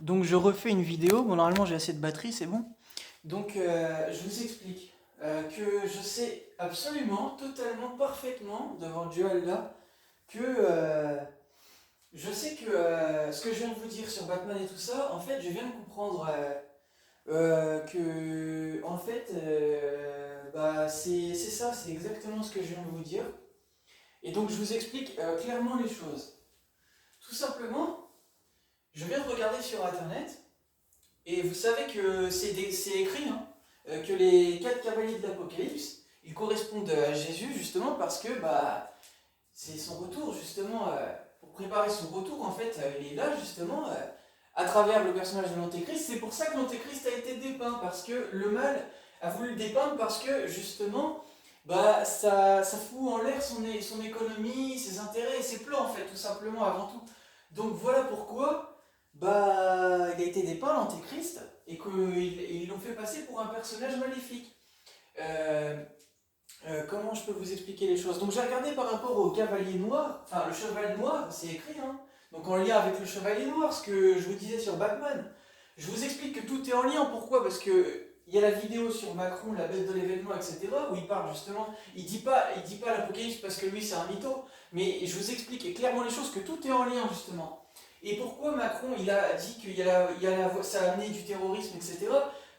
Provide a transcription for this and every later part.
Donc je refais une vidéo, bon normalement j'ai assez de batterie, c'est bon. Donc je vous explique que je sais absolument, totalement, parfaitement, devant Dieu Allah, que je sais que ce que je viens de vous dire sur Batman et tout ça, en fait je viens de comprendre que en fait bah, c'est ça, c'est exactement ce que je viens de vous dire. Et donc je vous explique clairement les choses. Tout simplement, je viens de regarder sur internet. Et vous savez que c'est écrit, hein, que les quatre cavaliers de l'Apocalypse, ils correspondent à Jésus justement parce que bah, c'est son retour justement, pour préparer son retour en fait, il est là justement à travers le personnage de l'Antéchrist. C'est pour ça que l'Antéchrist a été dépeint, parce que le mal a voulu le dépeindre parce que justement, bah, ça fout en l'air son économie, ses intérêts et ses plans en fait, tout simplement avant tout. Donc voilà pourquoi bah, il a été dépeint l'Antéchrist et qu'ils l'ont fait passer pour un personnage maléfique. Euh, Comment je peux vous expliquer les choses? Donc j'ai regardé par rapport au cavalier noir, enfin le cheval noir, c'est écrit, hein. Donc en lien avec le chevalier noir, ce que je vous disais sur Batman. Je vous explique que tout est en lien, pourquoi? Parce que il y a la vidéo sur Macron, la bête de l'événement, etc., où il parle justement, il dit pas l'Apocalypse parce que lui c'est un mytho, mais je vous explique clairement les choses, que tout est en lien justement. Et pourquoi Macron il a dit qu'il ça a amené du terrorisme, etc.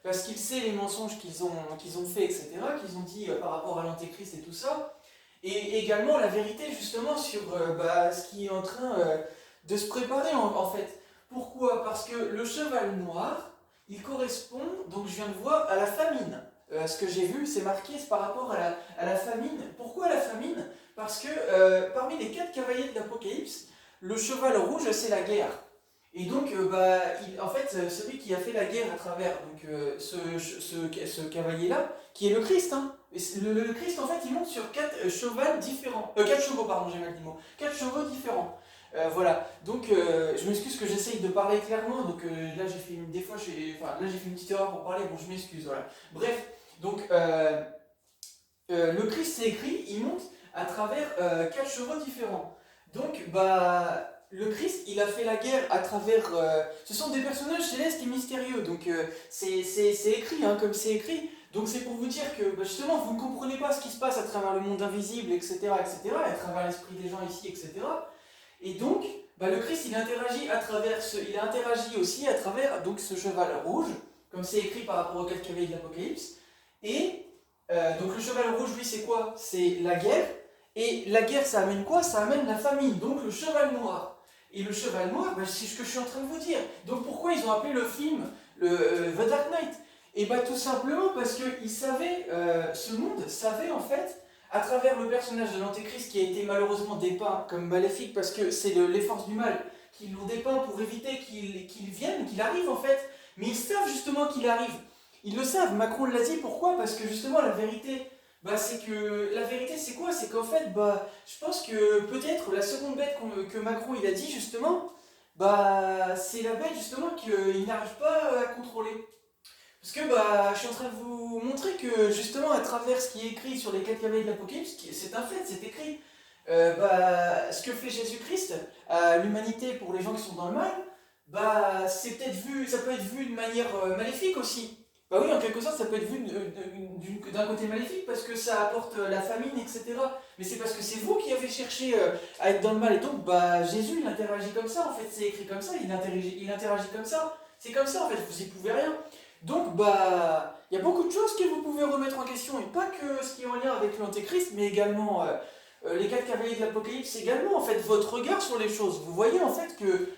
Parce qu'il sait les mensonges qu'ils ont fait, etc., qu'ils ont dit par rapport à l'antéchrist et tout ça, et également la vérité justement sur bah, ce qui est en train de se préparer en fait. Pourquoi? Parce que le cheval noir, il correspond, donc je viens de voir, à la famine. Ce que j'ai vu, c'est marqué c'est par rapport à la famine. Pourquoi la famine? Parce que parmi les quatre cavaliers de l'Apocalypse, le cheval rouge, c'est la guerre. Et donc, bah, en fait, celui qui a fait la guerre à travers donc, ce cavalier-là, qui est le Christ, hein. Et le Christ, en fait, il monte sur quatre chevaux différents. Quatre chevaux, pardon, j'ai mal dit le mot. Quatre chevaux différents. Voilà. Donc, je m'excuse que j'essaye de parler clairement. Donc, là, j'ai fait une, des fois, enfin, là, j'ai fait une petite erreur pour parler. Bon, je m'excuse, voilà. Bref, donc, le Christ, c'est écrit, il monte à travers quatre chevaux différents. Donc, bah, le Christ, il a fait la guerre à travers. Ce sont des personnages célestes et mystérieux, donc c'est écrit, hein, comme c'est écrit. Donc, c'est pour vous dire que bah, justement, vous ne comprenez pas ce qui se passe à travers le monde invisible, etc., etc., à travers l'esprit des gens ici, etc. Et donc, bah, le Christ, il interagit à travers il a interagi aussi à travers donc ce cheval rouge, comme c'est écrit par rapport aux quatre cavaliers de l'Apocalypse. Et donc le cheval rouge, lui, c'est quoi? C'est la guerre. Et la guerre, ça amène quoi? Ça amène la famine. Donc le cheval noir. Et le cheval noir, bah, c'est ce que je suis en train de vous dire. Donc pourquoi ils ont appelé le film The Dark Knight? Et bah tout simplement parce qu'ils savaient, ce monde savait en fait, à travers le personnage de l'Antéchrist qui a été malheureusement dépeint comme maléfique, parce que c'est les forces du mal qui l'ont dépeint pour éviter qu'il vienne, qu'il arrive en fait. Mais ils savent justement qu'il arrive. Ils le savent, Macron l'a dit, pourquoi? Parce que justement la vérité, bah, c'est que la vérité c'est quoi? C'est qu'en fait, bah, je pense que peut-être la seconde bête que Macron il a dit justement, bah, c'est la bête justement qu'il n'arrive pas à contrôler. Parce que bah, je suis en train de vous montrer que justement à travers ce qui est écrit sur les quatre cavaliers de l'Apocalypse, c'est un fait, c'est écrit. Bah, ce que fait Jésus-Christ à l'humanité pour les gens qui sont dans le mal, bah, c'est peut-être vu, ça peut être vu de manière maléfique aussi. Bah oui, en quelque sorte, ça peut être vu d'un côté maléfique parce que ça apporte la famine, etc. Mais c'est parce que c'est vous qui avez cherché à être dans le mal. Et donc, bah, Jésus, il interagit comme ça, en fait, c'est écrit comme ça, il interagit comme ça. C'est comme ça, en fait, vous y pouvez rien. Donc, bah, il y a beaucoup de choses que vous pouvez remettre en question, et pas que ce qui est en lien avec l'Antéchrist, mais également les quatre cavaliers de l'Apocalypse, également, en fait, votre regard sur les choses. Vous voyez, en fait, que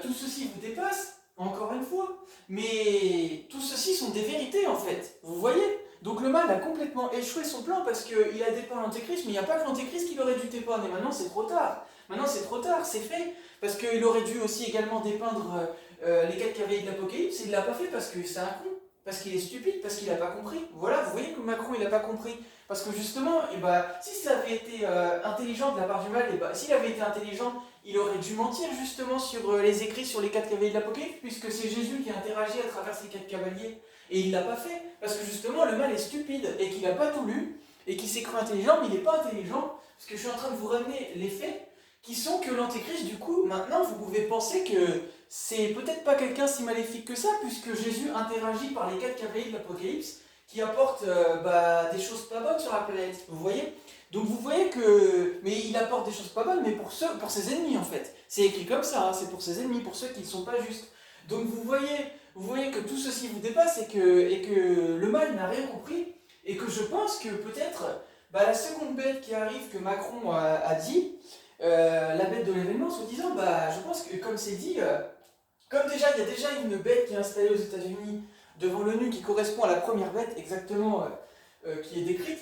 tout ceci vous dépasse, encore une fois, mais tout ceci sont des vérités, en fait. Vous voyez? Donc le mal a complètement échoué son plan parce qu'il a dépeint l'Antéchrist, mais il n'y a pas que l'Antéchrist qui aurait dû dépeindre, et maintenant c'est trop tard. Maintenant c'est trop tard, c'est fait, parce qu'il aurait dû aussi également dépeindre les quatre cavaliers de l'Apocalypse, il ne l'a pas fait parce que c'est un con, parce qu'il est stupide, parce qu'il n'a pas compris. Voilà, vous voyez que Macron il n'a pas compris. Parce que justement, et bah, si ça avait été intelligent de la part du mal, et bah, s'il avait été intelligent, il aurait dû mentir justement sur les écrits sur les quatre cavaliers de l'Apocalypse, puisque c'est Jésus qui interagit à travers ces quatre cavaliers. Et il l'a pas fait, parce que justement le mal est stupide, et qu'il n'a pas tout lu, et qu'il s'est cru intelligent, mais il n'est pas intelligent, parce que je suis en train de vous ramener les faits, qui sont que l'antéchrist, du coup, maintenant vous pouvez penser que c'est peut-être pas quelqu'un si maléfique que ça, puisque Jésus interagit par les 4 cavaliers de l'Apocalypse qui apportent des choses pas bonnes sur la planète. Vous voyez? Donc vous voyez que. Mais il apporte des choses pas bonnes, mais pour ses ennemis en fait. C'est écrit comme ça, hein, c'est pour ses ennemis, pour ceux qui ne sont pas justes. Donc vous voyez que tout ceci vous dépasse et que le mal n'a rien compris. Et que je pense que peut-être la seconde bête qui arrive que Macron a dit, la bête de l'événement, soi-disant, je pense que comme c'est dit, comme déjà il y a déjà une bête qui est installée aux États-Unis devant l'ONU qui correspond à la première bête exactement qui est décrite,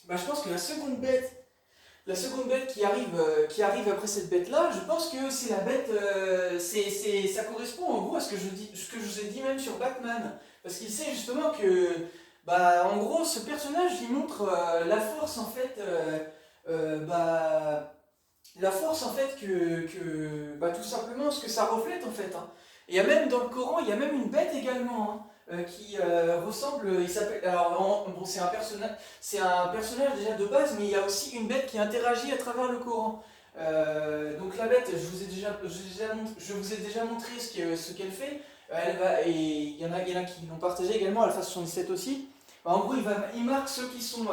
je pense que la seconde bête qui arrive après cette bête-là, je pense que c'est la bête, ça correspond en gros à ce que je vous ai dit même sur Batman. Parce qu'il sait justement que, en gros, ce personnage, il montre la force en fait, la force en fait tout simplement ce que ça reflète en fait. Hein. Et il y a même dans le Coran, il y a même une bête également. Hein, qui ressemble, il s'appelle, alors bon c'est un personnage déjà de base, mais il y a aussi une bête qui interagit à travers le Coran. Donc la bête, je vous ai déjà montré ce qu'elle fait. Et il y en a qui l'ont partagé également, Alpha 77 aussi. En gros, il marque ceux qui sont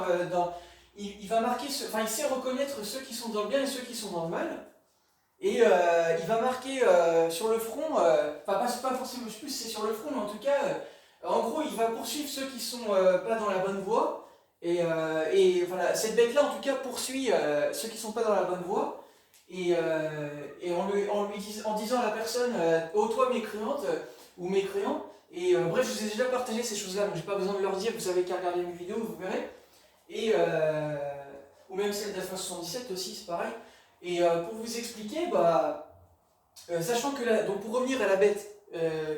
il va marquer, il sait reconnaître ceux qui sont dans le bien et ceux qui sont dans le mal. Et il va marquer sur le front, pas forcément, je sais plus si c'est sur le front, mais en tout cas, en gros, il va poursuivre ceux qui sont pas dans la bonne voie. Et voilà, cette bête-là, en tout cas, poursuit ceux qui sont pas dans la bonne voie. Et en disant à la personne, ô toi mécréante ou mécréant. Et bref, je vous ai déjà partagé ces choses-là, donc j'ai pas besoin de leur dire, vous savez qu'à regarder mes vidéos, vous verrez. Et, ou même celle d'Alpha 77 aussi, c'est pareil. Et pour vous expliquer, sachant que donc pour revenir à la bête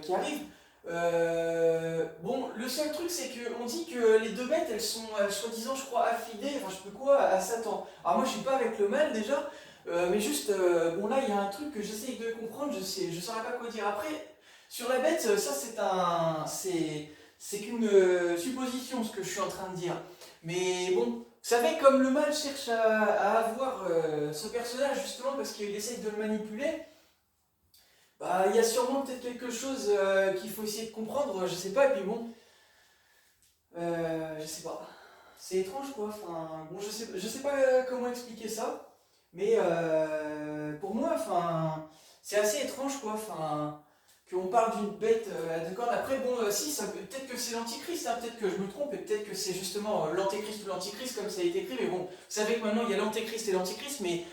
qui arrive, le seul truc c'est qu'on dit que les deux bêtes elles sont soi-disant, je crois, affidées, enfin je sais quoi, à Satan. Alors moi je suis pas avec le mal déjà, mais juste, là il y a un truc que j'essaye de comprendre, je saurais pas quoi dire. Après, sur la bête, ça c'est qu'une supposition ce que je suis en train de dire. Mais bon, vous savez, comme le mal cherche à avoir ce personnage justement parce qu'il essaye de le manipuler, il y a sûrement peut-être quelque chose qu'il faut essayer de comprendre, je sais pas, et puis bon, je sais pas. C'est étrange quoi, enfin, bon, je sais pas comment expliquer ça, mais pour moi, enfin, c'est assez étrange quoi, enfin, qu'on parle d'une bête de corne. Après, bon, si, peut-être que c'est l'antichrist, hein, peut-être que je me trompe, et peut-être que c'est justement l'antéchrist ou l'antichrist comme ça a été écrit, mais bon, vous savez que maintenant il y a l'antéchrist et l'antichrist, mais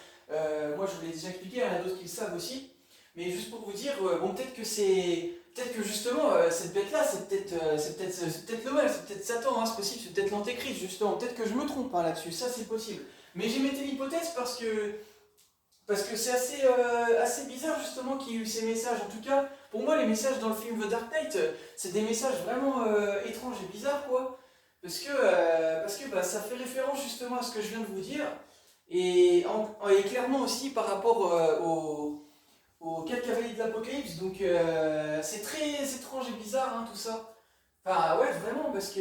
moi je vous l'ai déjà expliqué, il y en a d'autres qui le savent aussi. Mais juste pour vous dire, peut-être que justement, cette bête-là, c'est peut-être le mal, c'est peut-être Satan, hein, c'est possible, c'est peut-être l'antéchrist, justement. Peut-être que je me trompe hein, là-dessus, ça c'est possible. Mais j'émettais l'hypothèse parce que c'est assez bizarre justement qu'il y ait eu ces messages. En tout cas, pour moi, les messages dans le film The Dark Knight, c'est des messages vraiment étranges et bizarres, quoi. Parce que ça fait référence justement à ce que je viens de vous dire. Et clairement aussi par rapport aux 4 cavaliers de l'Apocalypse. Donc c'est très étrange et bizarre hein, tout ça. Enfin ouais vraiment parce que...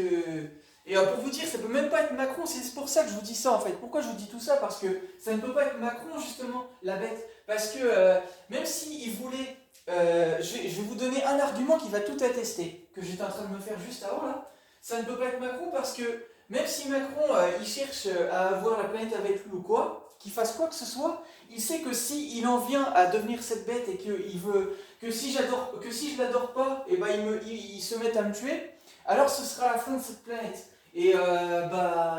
Et pour vous dire, ça peut même pas être Macron, c'est pour ça que je vous dis ça en fait. Pourquoi je vous dis tout ça? Parce que ça ne peut pas être Macron justement, la bête. Parce que même s'il voulait... je vais vous donner un argument qui va tout attester, que j'étais en train de me faire juste avant là. Ça ne peut pas être Macron parce que même si Macron il cherche à avoir la planète avec lui ou quoi, qu'il fasse quoi que ce soit, il sait que si il en vient à devenir cette bête et qu'il veut que si je l'adore pas, et il se met à me tuer, alors ce sera la fin de cette planète. Et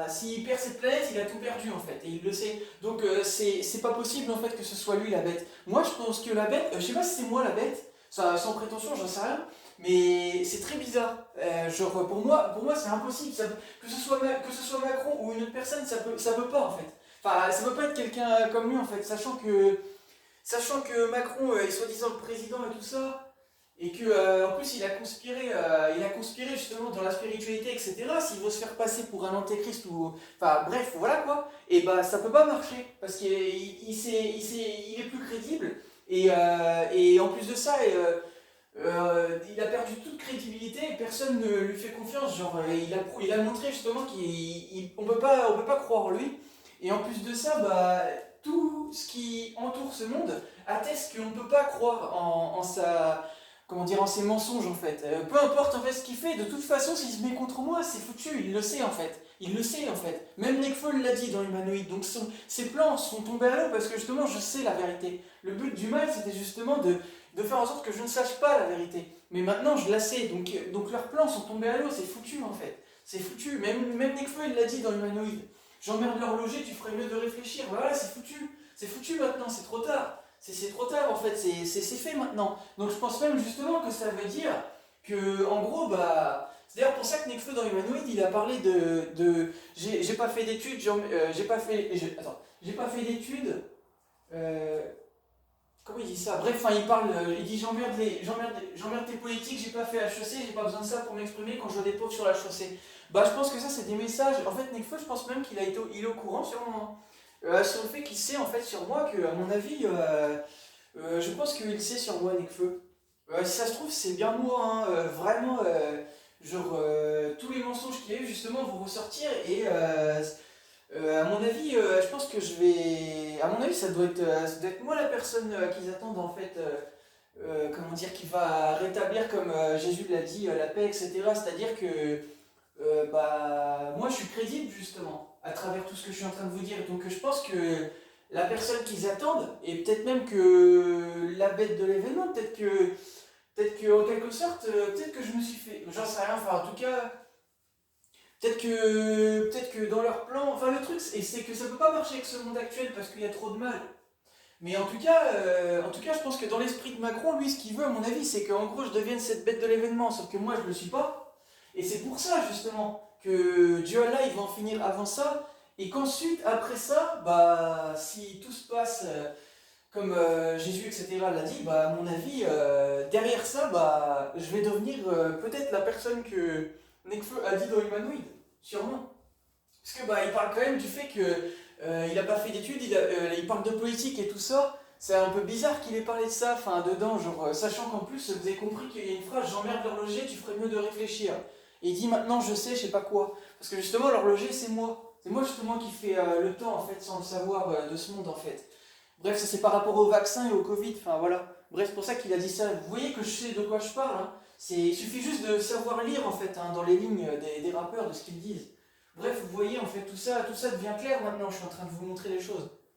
s'il perd cette planète, il a tout perdu en fait, et il le sait. Donc c'est pas possible en fait que ce soit lui la bête. Moi je pense que la bête, je sais pas si c'est moi la bête, sans prétention, j'en sais rien, mais c'est très bizarre. Pour moi c'est impossible. Que ce soit Macron ou une autre personne, ça peut pas en fait. Enfin, ça peut pas être quelqu'un comme lui en fait, sachant que Macron est soi-disant le président et tout ça, et que en plus il a conspiré justement dans la spiritualité, etc. S'il veut se faire passer pour un antéchrist ou. Enfin bref, voilà quoi, et ça peut pas marcher, parce qu'il est plus crédible, et en plus de ça, il a perdu toute crédibilité et personne ne lui fait confiance. Genre, il a montré justement qu'on peut pas croire en lui. Et en plus de ça, tout ce qui entoure ce monde atteste qu'on ne peut pas croire en sa, comment dire, en ses mensonges en fait. Peu importe en fait ce qu'il fait, de toute façon s'il se met contre moi, c'est foutu, il le sait en fait. Il le sait en fait. Même Nekfeu l'a dit dans Humanoid. Donc ses plans sont tombés à l'eau parce que justement je sais la vérité. Le but du mal c'était justement de faire en sorte que je ne sache pas la vérité. Mais maintenant je la sais, donc leurs plans sont tombés à l'eau, c'est foutu en fait. C'est foutu. Même Nekfeu il l'a dit dans Humanoid. J'emmerde l'horloger, tu ferais mieux de réfléchir. Voilà, c'est foutu. C'est foutu maintenant, c'est trop tard. C'est trop tard en fait, c'est fait maintenant. Donc je pense même justement que ça veut dire que, en gros, bah. C'est d'ailleurs pour ça que Nekfeu dans Humanoid, il a parlé j'ai pas fait d'études, attends, j'ai pas fait d'études. euh, Comment il dit ça? Bref, enfin, il dit j'emmerde tes politiques, j'ai pas fait HEC, j'ai pas besoin de ça pour m'exprimer quand je vois des pauvres sur la chaussée. Bah, je pense que ça, c'est des messages. En fait, Nekfeu, je pense même il est au courant sur moi. Sur le fait qu'il sait en fait sur moi que, à mon avis, je pense qu'il sait sur moi, Nekfeu. Si ça se trouve, c'est bien moi, hein, vraiment, genre, tous les mensonges qu'il y a eu justement vont ressortir et à mon avis, je pense que je vais. À mon avis, ça doit être moi la personne qu'ils attendent en fait, comment dire, qui va rétablir, comme Jésus l'a dit, la paix, etc. C'est-à-dire que bah, moi je suis crédible justement à travers tout ce que je suis en train de vous dire. Donc je pense que la personne qu'ils attendent, et peut-être même que la bête de l'événement, peut-être que en quelque sorte, peut-être que je me suis fait. J'en sais rien, enfin en tout cas. Peut-être que dans leur plan, enfin le truc c'est que ça peut pas marcher avec ce monde actuel parce qu'il y a trop de mal. Mais en tout cas, je pense que dans l'esprit de Macron, lui, ce qu'il veut, à mon avis, c'est qu'en gros, je devienne cette bête de l'événement. Sauf que moi, je le suis pas. Et c'est pour ça, justement, que Dieu Allah, il va en finir avant ça. Et qu'ensuite, après ça, bah, si tout se passe comme Jésus, etc., l'a dit, bah, à mon avis, derrière ça, bah, je vais devenir peut-être la personne que Nekfeu a dit dans Humanoid. Sûrement. Parce que bah, il parle quand même du fait que il a pas fait d'études, il parle de politique et tout ça. C'est un peu bizarre qu'il ait parlé de ça, enfin dedans, genre sachant qu'en plus vous avez compris qu'il y a une phrase j'emmerde l'horloger, tu ferais mieux de réfléchir. Et il dit maintenant je sais pas quoi. Parce que justement l'horloger c'est moi. C'est moi justement qui fais le temps en fait sans le savoir de ce monde en fait. Bref, ça c'est par rapport au vaccin et au Covid, enfin voilà. Bref, c'est pour ça qu'il a dit ça. Vous voyez que je sais de quoi je parle, hein. Il suffit juste de savoir lire en fait hein, dans les lignes des rappeurs de ce qu'ils disent. Bref, vous voyez, en fait, tout ça devient clair maintenant, je suis en train de vous montrer les choses.